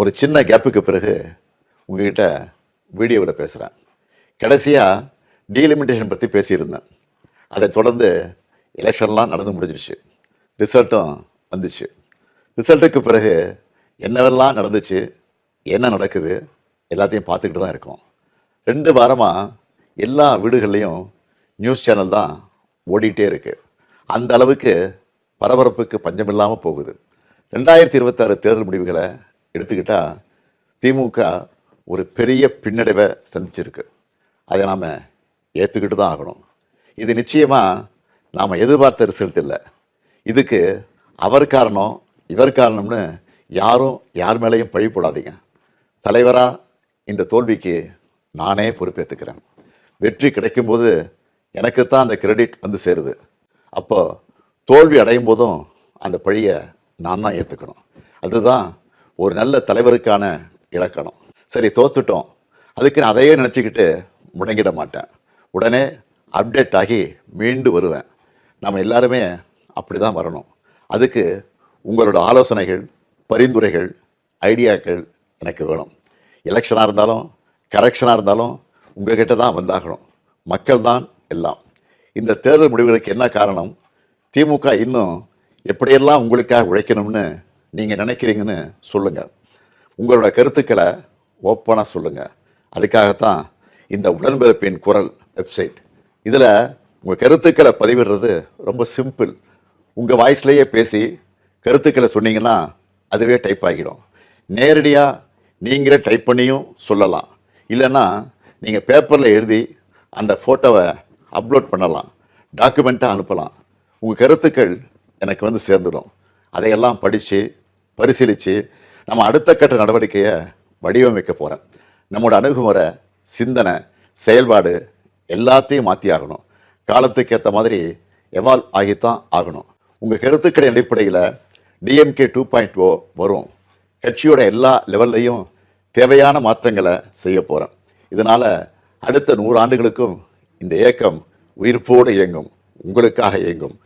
ஒரு சின்ன கேப்புக்கு பிறகு உங்ககிட்ட வீடியோவில் பேசுகிறேன். கடைசியாக டீலிமிட்டேஷன் பற்றி பேசியிருந்தேன். அதை தொடர்ந்து எலெக்ஷன்லாம் நடந்து முடிஞ்சிருச்சு, ரிசல்ட்டும் வந்துச்சு. ரிசல்ட்டுக்கு பிறகு என்னவெல்லாம் நடந்துச்சு, என்ன நடக்குது எல்லாத்தையும் பார்த்துக்கிட்டு தான் இருக்கோம். 2 வாரமாக எல்லா வீடுகள்லேயும் நியூஸ் சேனல் தான் ஓடிட்டே இருக்கு. அந்த அளவுக்கு பரபரப்புக்கு பஞ்சமில்லாமல் போகுது. 2026 தேர்தல் முடிவுகளை எடுத்துக்கிட்டால் திமுக ஒரு பெரிய பின்னடைவை சந்திச்சிருக்கு. அதை நாம் ஏற்றுக்கிட்டு தான் ஆகணும். இது நிச்சயமாக நாம் எதிர்பார்த்த ரிசல்ட் இல்லை. இதுக்கு அவர் காரணம் இவர் காரணம்னு யாரும் யார் மேலேயும் பழி போடாதீங்க. தலைவராக இந்த தோல்விக்கு நானே பொறுப்பேற்றுக்கிறேன். வெற்றி கிடைக்கும்போது எனக்குத்தான் அந்த கிரெடிட் வந்து சேருது. அப்போ தோல்வி அடையும் போதும் அந்த பழியை நான் தான் ஏற்றுக்கணும். அதுதான் ஒரு நல்ல தலைவருக்கான இலக்கணம். சரி, தோத்துட்டோம், அதுக்கு நான் அதையே நினச்சிக்கிட்டு முடங்கிட மாட்டேன். உடனே அப்டேட் ஆகி மீண்டு வருவேன். நம்ம எல்லாருமே அப்படி தான் வரணும். அதுக்கு உங்களோட ஆலோசனைகள், பரிந்துரைகள், ஐடியாக்கள் எனக்கு வேணும். எலெக்ஷனாக இருந்தாலும் கரெக்ஷனாக இருந்தாலும் உங்ககிட்ட தான் வந்தாகணும். மக்கள் தான் எல்லாம். இந்த தேர்தல் முடிவுகளுக்கு என்ன காரணம்? திமுக இன்னும் எப்படியெல்லாம் உங்களுக்காக உழைக்கணும்னு நீங்கள் நினைக்கிறீங்கன்னு சொல்லுங்கள். உங்களோட கருத்துக்களை ஓப்பனாக சொல்லுங்கள். அதுக்காகத்தான் இந்த உடன்பிறப்பின் குரல் வெப்சைட். இதில் உங்கள் கருத்துக்களை பதிவிடுறது ரொம்ப சிம்பிள். உங்கள் வாய்ஸ்லேயே பேசி கருத்துக்களை சொன்னீங்கன்னா அதுவே டைப் ஆகிடும். நேரடியாக நீங்களே டைப் பண்ணியும் சொல்லலாம். இல்லைன்னா நீங்கள் பேப்பரில் எழுதி அந்த ஃபோட்டோவை அப்லோட் பண்ணலாம், டாக்குமெண்ட்டாக அனுப்பலாம். உங்கள் கருத்துக்கள் எனக்கு வந்து சேர்ந்துடும். அதையெல்லாம் படித்து பரிசீலித்து நம்ம அடுத்த கட்ட நடவடிக்கையை வடிவமைக்க போகிறேன். நம்மளோட அணுகுமுறை, சிந்தனை, செயல்பாடு எல்லாத்தையும் மாற்றி ஆகணும். காலத்துக்கு ஏற்ற மாதிரி எவால்வ் ஆகித்தான் ஆகணும். உங்கள் கருத்துக்களின் அடிப்படையில் டிஎம்கே 2.0 வரும். கட்சியோட எல்லா லெவல்லையும் தேவையான மாற்றங்களை செய்ய போகிறேன். இதனால் அடுத்த 100 ஆண்டுகளுக்கும் இந்த இயக்கம் உயிர்ப்போடு இயங்கும், உங்களுக்காக இயங்கும்.